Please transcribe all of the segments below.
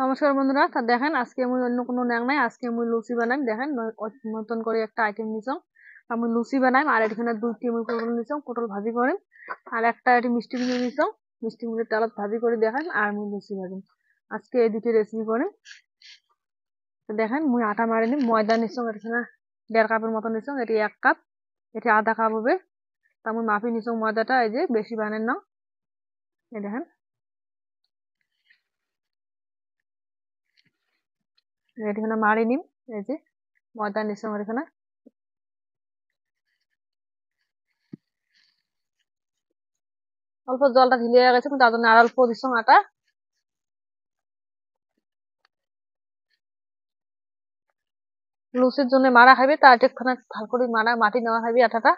নমস্কার বন্ধুরা, তা দেখেন আজকে আমি অন্য কোনো ন্যাং নাই। আজকে আমি লুচি বানাই। দেখেন নতুন করে একটা আইটেম নিছং। আমি লুচি বানাই আর এখানে 2টি আমি পটল নিছং, পটল ভাজি করে। আর একটা এটি মিষ্টি কুমড়ো নিছং, মিষ্টি কুমড়োর তেলত ভাজি করে দেখেন। আর আমি লুচি ভাজি আজকে এই দুটি রেসিপি করে। তো দেখেন মুই আটা মারি নি, ময়দা নিছং এখানে 1.5 কাপের মতো নিছং। এটি 1 কাপ, এটি আধা কাপ হবে। তা আমি মাপি নিছং ময়দাটা, এই যে বেশি বানেন না। এই দেখেন এখানে মারি নিম, এই যে ময়দা নিছং এখানে। অল্প জলটা ঢিলে গেছে, কিন্তু তার জন্য আর অল্প দিছং আটা। লুচির জন্য মারা খাইবে, তার একখানা ভাল করে মারা মাটি নেওয়া খাইবে আটাটা।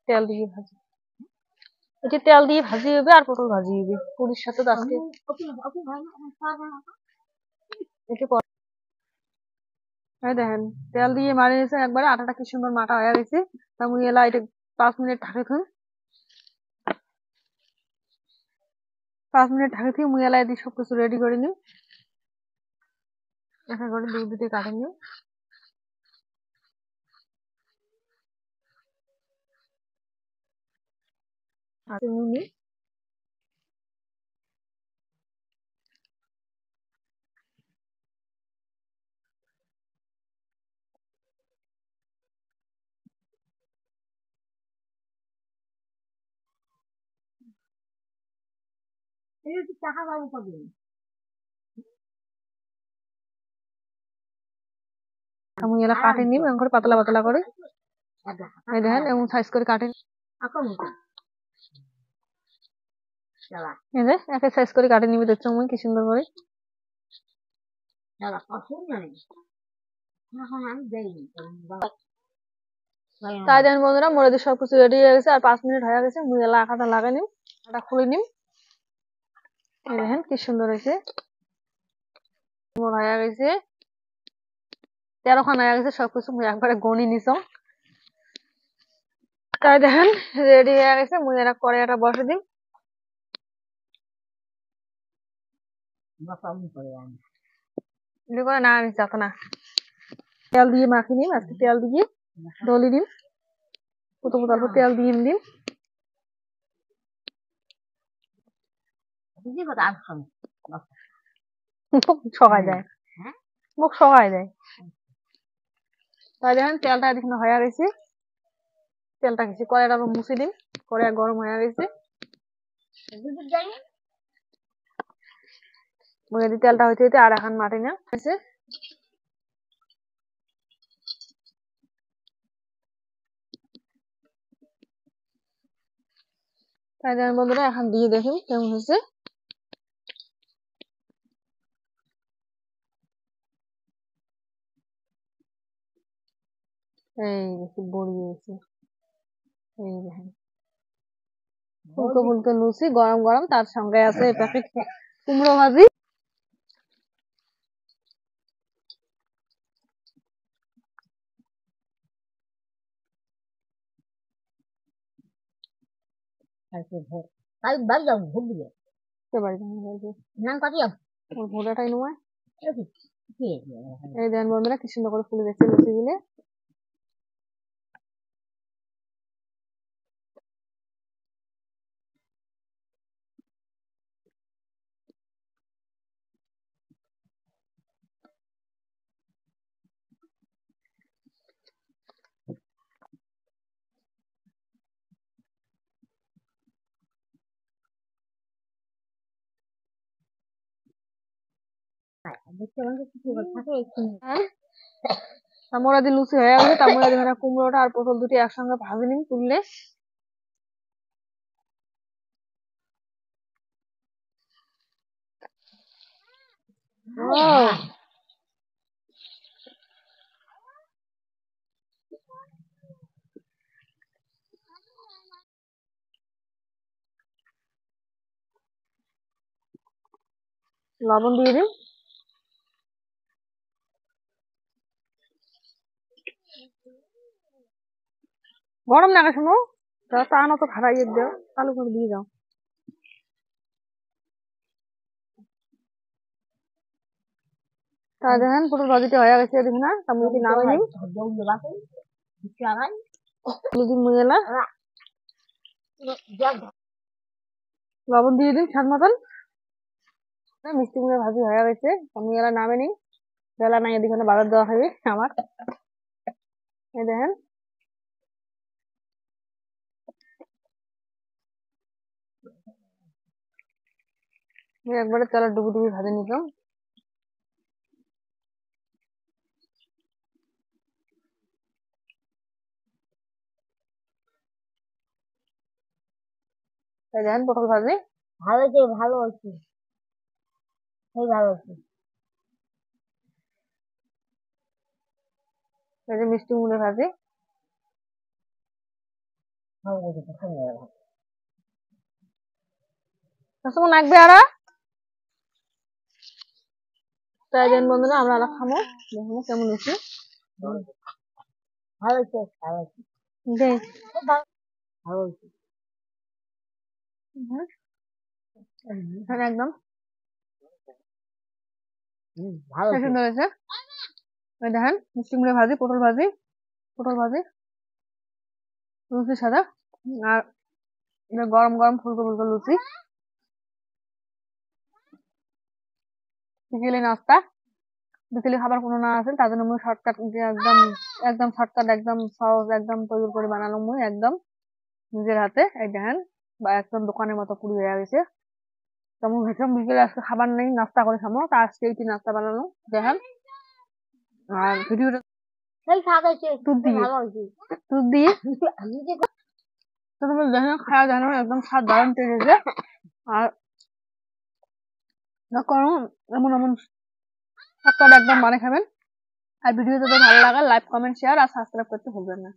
তেল দিয়ে ভাজি, এটি তেল দিয়ে ভাজি হবে আর পটল ভাজি হবে পুরির সাথে। আজকে দেখেন তেল দিয়ে মারি নিয়েছে একবারে। আটাটা কি সুন্দর মাটা হয়ে গেছে। তা মুই এলা এটা 5 মিনিট ঢাকে থুই। 5 মিনিট ঢাকে থুই মুই এলা এদিকে সবকিছু রেডি করে নিই। একটা করে দুধে কাটে নিই। আর নুনি, টাকা বাবু কবে আমি এলা কাটে নিই এমন করে পাতলা পাতলা করে। এই দেখেন এমন সাইজ করে কাটে। এই যে একে সাইজ করে কাটে নিবে, দেখছো মুই কি সুন্দর করে। তাই দেখেন বন্ধুরা, মোরাদের সবকিছু রেডি হয়ে গেছে। আর 5 মিনিট হয়ে গেছে। মুই এলা আটাটা লাগাই নিম, আটা খুলে নিম। এই দেখেন কি সুন্দর হয়েছে, হয়ে গেছে 13 খান হয়ে গেছে। সবকিছু মুই একবারে গনি নিছং। তাই দেখেন রেডি হয়ে গেছে। মুই এরা কড়াইটা বসে দিম। না আমি যাত না, তেল দিয়ে মাখি নিম। আজকে তেল দিয়ে ডলি দিম, প্রথম অল্প তেল দিয়ে দিম। মুখ সকাই দেয়, মুখ সকাই দেয়। তাই দেখেন তেলটা এদিকে হয়ে গেছে। তেলটা কিছু কড়াইটা মুছে দিম। কড়াই গরম হয়ে গেছে। তেলটা হইতে হইতে আর এখন মাটি না হয়েছে। তাই দেখেন বন্ধুরা, এখন দিয়ে দেখুন কেমন হয়েছে। এই দেখি বড়িয়ে গেছে। এই দেখেন ফুলকো ফুলকো লুচি গরম গরম, তার সঙ্গে আছে প্যাকেট কুমড়ো ভাজি। এই দেন বন্ধুরা কি সুন্দর করে ফুলে যাচ্ছে লুচি গুলো। মোরা দিয়ে লুচি হয়ে গেছে। তার মোরা দিয়ে কুমড়োটা আর পটল দুটি একসঙ্গে ভাজি নিন তুললে। লবণ দিয়ে দিন। গরম না শুনো, চা না তো খারাইয়ে দাও, চালু করে দিয়ে যাও। তা দেখেন পটল ভাজিটা হয়ে গেছে, দেখুন না আমি যদি নামে নিই যদি মুয়েলা লবণ দিয়ে দিন স্বাদ মতন। মিষ্টি কুমড়া ভাজি হয়ে গেছে, আমি এলা নামে নিই। বেলা নাই এদিকে বাজার দেওয়া হবে আমার। এই দেখেন একবারে তেলের ডুবি ডুবি ভাজি নিতাম। এই দেখেন পটল ভাজি ভালো হয়েছে, ভালো হয়েছে, সেই ভালো হয়েছে। এই যে মিষ্টি কুমড়া ভাজি ভালো হয়েছে, পছন্দ হয়ে গেল। কেমন লাগবে আরো? তাই দেন বন্ধুরা আমরা আরো খাবো, দেখো কেমন হয়েছে। ভালো হয়েছে, ভালো হয়েছে, দেখ ভালো হয়েছে। একদম ভালো হয়েছে। সুন্দর হয়েছে। ওই দেখেন মিষ্টি কুমড়া ভাজি, পটল ভাজি, পটল ভাজি লুচির সাথে, আর গরম গরম ফুলকো ফুলকো লুচি। বিকেলে নাস্তা, বিকেলে খাবার কোনো না আছে তার জন্য মুই শর্টকাট একদম একদম শর্টকাট একদম সহজ একদম তৈরি করে বানালো মুই একদম নিজের হাতে। এই দেখেন বা একদম দোকানের মতো পুরি হয়ে গেছে। তো আমি ভেবেছিলাম বিকেলে আজকে খাবার নেই, নাস্তা করে খাবো, তা আজকে এইটি নাস্তা বানানো দেখেন। আর ভিডিওটা সেই স্বাদ হয়েছে, দুধ দিয়ে ভালো হয়েছে। দুধ দিয়ে তো তুমি দেখেন খাওয়া জানো একদম স্বাদ দারুণ টেস্ট হয়েছে। আর করুন এমন এমন শর্টকাট একদম বানিয়ে খাবেন। আর ভিডিও যদি ভালো লাগে লাইক কমেন্ট শেয়ার আর সাবস্ক্রাইব করতে ভুলবেন না।